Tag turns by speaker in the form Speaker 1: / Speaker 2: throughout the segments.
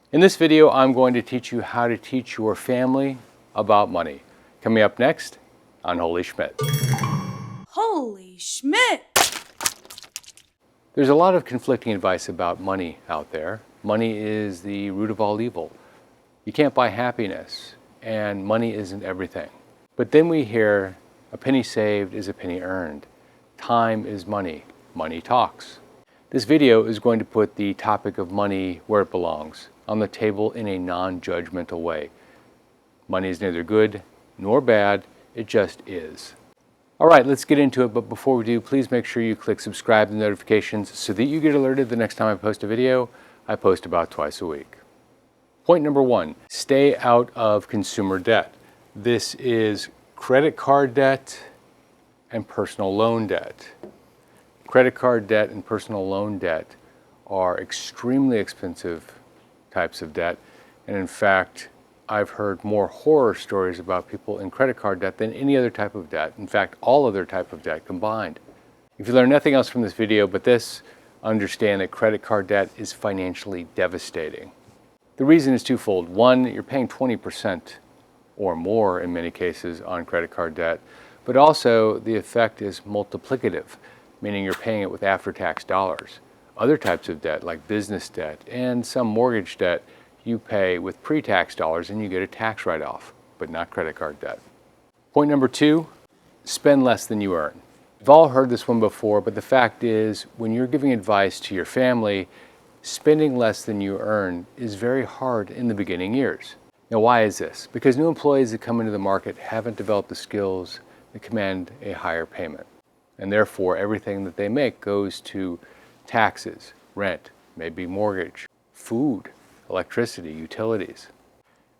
Speaker 1: In this video, I'm going to teach you how to teach your family about money. Coming up next on Holy Schmidt.
Speaker 2: Holy Schmidt!
Speaker 1: There's a lot of conflicting advice about money out there. Money is the root of all evil. You can't buy happiness, and money isn't everything. But then we hear a penny saved is a penny earned. Time is money. Money talks. This video is going to put the topic of money where it belongs, on the table in a non-judgmental way. Money is neither good nor bad, it just is. All right, let's get into it, but before we do, please make sure you click subscribe and notifications so that you get alerted the next time I post a video. I post about twice a week. Point number one, stay out of consumer debt. This is credit card debt and personal loan debt. Credit card debt and personal loan debt are extremely expensive types of debt. And in fact, I've heard more horror stories about people in credit card debt than any other type of debt. In fact, all other type of debt combined. If you learn nothing else from this video but this, understand that credit card debt is financially devastating. The reason is twofold. One, you're paying 20% or more in many cases on credit card debt, but also the effect is multiplicative, meaning you're paying it with after-tax dollars. Other types of debt, like business debt and some mortgage debt, you pay with pre-tax dollars and you get a tax write-off, but not credit card debt. Point number two, spend less than you earn. You've all heard this one before, but the fact is, when you're giving advice to your family, spending less than you earn is very hard in the beginning years. Now, why is this? Because new employees that come into the market haven't developed the skills that command a higher payment. And therefore, everything that they make goes to taxes, rent, maybe mortgage, food, electricity, utilities.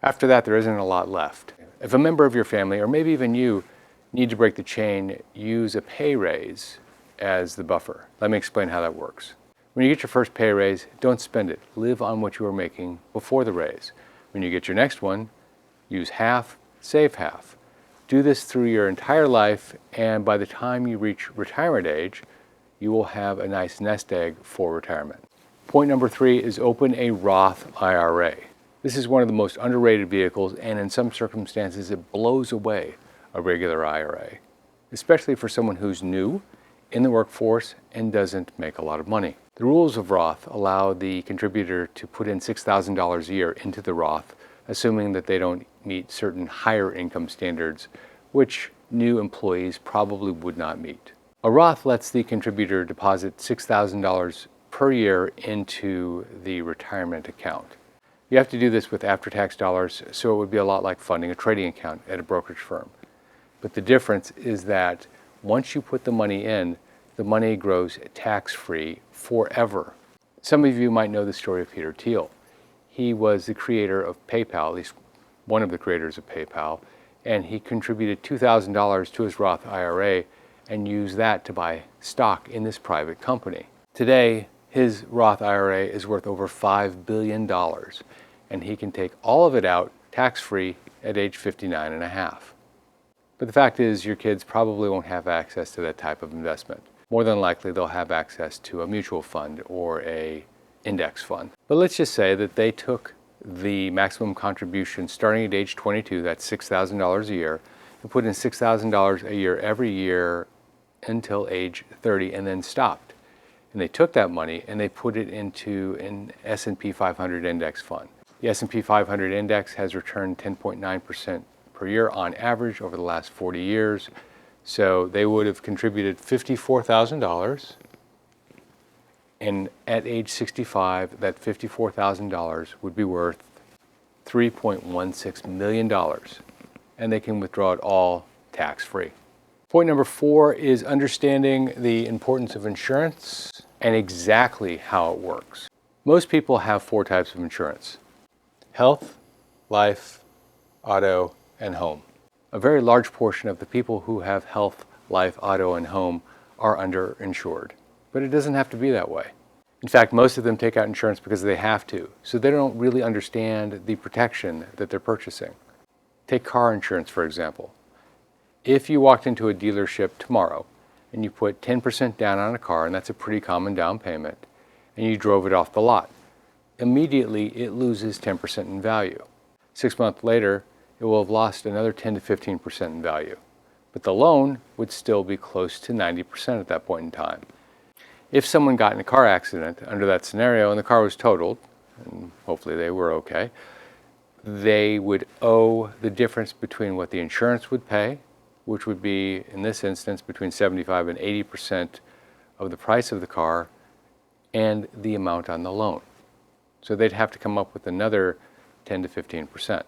Speaker 1: After that, there isn't a lot left. If a member of your family, or maybe even you, need to break the chain, use a pay raise as the buffer. Let me explain how that works. When you get your first pay raise, don't spend it. Live on what you were making before the raise. When you get your next one, use half, save half. Do this through your entire life, and by the time you reach retirement age, you will have a nice nest egg for retirement. Point number three is open a Roth IRA. This is one of the most underrated vehicles, and in some circumstances, it blows away a regular IRA, especially for someone who's new in the workforce and doesn't make a lot of money. The rules of Roth allow the contributor to put in $6,000 a year into the Roth, assuming that they don't meet certain higher income standards, which new employees probably would not meet. A Roth lets the contributor deposit $6,000 per year into the retirement account. You have to do this with after-tax dollars, so it would be a lot like funding a trading account at a brokerage firm. But the difference is that once you put the money in, the money grows tax-free forever. Some of you might know the story of Peter Thiel. He was the creator of PayPal, at least one of the creators of PayPal, and he contributed $2,000 to his Roth IRA and used that to buy stock in this private company. Today, his Roth IRA is worth over $5 billion, and he can take all of it out tax-free at age 59 and a half. But the fact is, your kids probably won't have access to that type of investment. More than likely, they'll have access to a mutual fund or a index fund. But let's just say that they took the maximum contribution starting at age 22, that's $6,000 a year, and put in $6,000 a year every year until age 30 and then stopped. And they took that money and they put it into an S&P 500 index fund. The S&P 500 index has returned 10.9% per year on average over the last 40 years. So they would have contributed $54,000, and at age 65, that $54,000 would be worth $3.16 million, and they can withdraw it all tax-free. Point number four is understanding the importance of insurance and exactly how it works. Most people have four types of insurance: health, life, auto, and home. A very large portion of the people who have health, life, auto, and home are underinsured. But it doesn't have to be that way. In fact, most of them take out insurance because they have to, so they don't really understand the protection that they're purchasing. Take car insurance, for example. If you walked into a dealership tomorrow and you put 10% down on a car, and that's a pretty common down payment, and you drove it off the lot, immediately it loses 10% in value. 6 months later, it will have lost another 10 to 15% in value. But the loan would still be close to 90% at that point in time. If someone got in a car accident under that scenario and the car was totaled, and hopefully they were okay, they would owe the difference between what the insurance would pay, which would be, in this instance, between 75 and 80% of the price of the car, and the amount on the loan. So they'd have to come up with another 10 to 15%.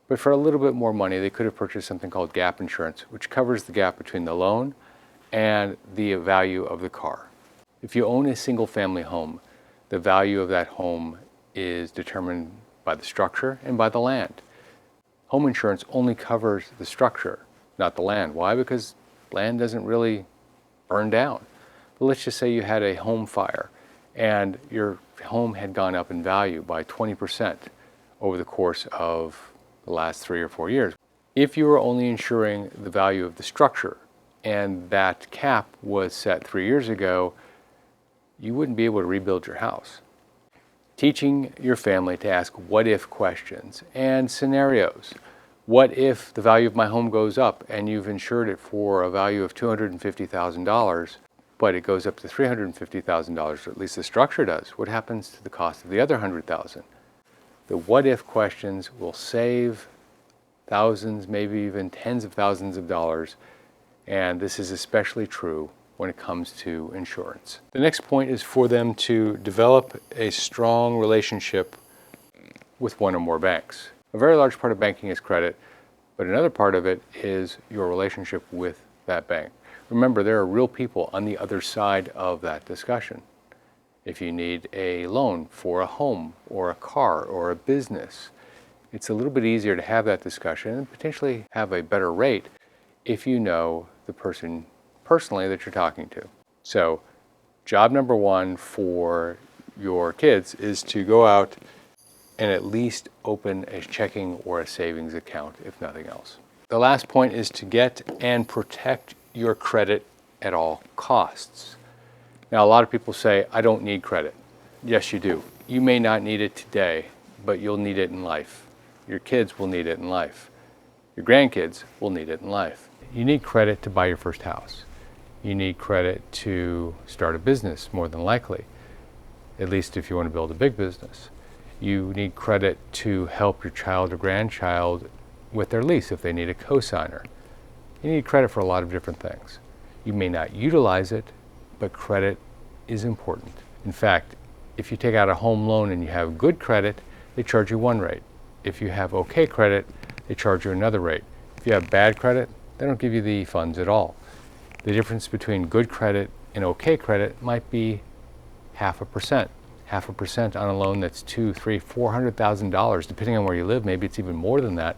Speaker 1: But for a little bit more money, they could have purchased something called gap insurance, which covers the gap between the loan and the value of the car. If you own a single family home, the value of that home is determined by the structure and by the land. Home insurance only covers the structure, not the land. Why? Because land doesn't really burn down. But let's just say you had a home fire and your home had gone up in value by 20% over the course of the last 3 or 4 years. If you were only insuring the value of the structure and that cap was set 3 years ago, you wouldn't be able to rebuild your house. Teaching your family to ask what-if questions and scenarios. What if the value of my home goes up and you've insured it for a value of $250,000, but it goes up to $350,000, or at least the structure does? What happens to the cost of the other $100,000? The what-if questions will save thousands, maybe even tens of thousands of dollars, and this is especially true when it comes to insurance. The next point is for them to develop a strong relationship with one or more banks. A very large part of banking is credit, but another part of it is your relationship with that bank. Remember, there are real people on the other side of that discussion. If you need a loan for a home or a car or a business, it's a little bit easier to have that discussion and potentially have a better rate if you know the person personally that you're talking to. So, job number one for your kids is to go out and at least open a checking or a savings account, if nothing else. The last point is to get and protect your credit at all costs. Now, a lot of people say, I don't need credit. Yes, you do. You may not need it today, but you'll need it in life. Your kids will need it in life. Your grandkids will need it in life. You need credit to buy your first house. You need credit to start a business, more than likely, at least if you want to build a big business. You need credit to help your child or grandchild with their lease if they need a cosigner. You need credit for a lot of different things. You may not utilize it, but credit is important. In fact, if you take out a home loan and you have good credit, they charge you one rate. If you have okay credit, they charge you another rate. If you have bad credit, they don't give you the funds at all. The difference between good credit and okay credit might be 0.5%. 0.5% on a loan that's $200,000, $300,000, $400,000, depending on where you live. Maybe it's even more than that.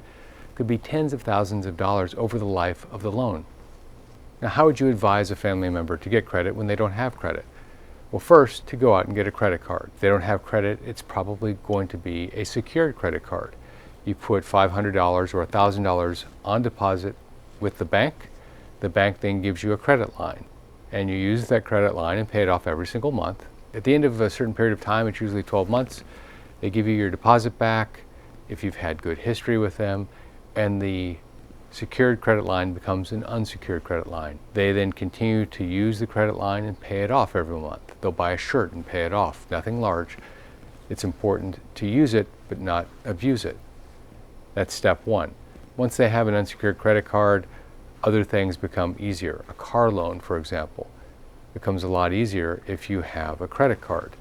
Speaker 1: Could be tens of thousands of dollars over the life of the loan. Now, how would you advise a family member to get credit when they don't have credit? Well, first, to go out and get a credit card. If they don't have credit, it's probably going to be a secured credit card. You put $500 or $1,000 on deposit with the bank. The bank then gives you a credit line, and you use that credit line and pay it off every single month. At the end of a certain period of time, it's usually 12 months, they give you your deposit back if you've had good history with them, and the secured credit line becomes an unsecured credit line. They then continue to use the credit line and pay it off every month. They'll buy a shirt and pay it off, nothing large. It's important to use it, but not abuse it. That's step one. Once they have an unsecured credit card, other things become easier. A car loan, for example, becomes a lot easier if you have a credit card.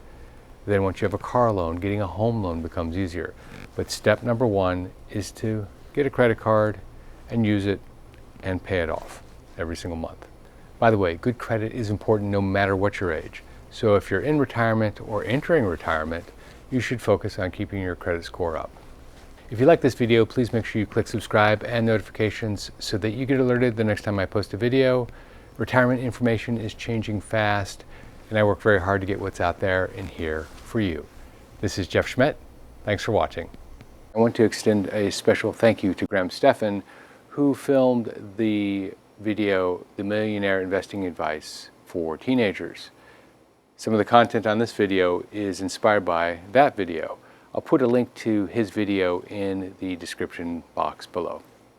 Speaker 1: Then once you have a car loan, getting a home loan becomes easier. But step number one is to get a credit card and use it and pay it off every single month. By the way, good credit is important no matter what your age. So if you're in retirement or entering retirement, you should focus on keeping your credit score up. If you like this video, please make sure you click subscribe and notifications so that you get alerted the next time I post a video. Retirement information is changing fast, and I work very hard to get what's out there and here for you. This is Jeff Schmidt. Thanks for watching. I want to extend a special thank you to Stephan, who filmed the video, The Millionaire Investing Advice for Teenagers. Some of the content on this video is inspired by that video. I'll put a link to his video in the description box below.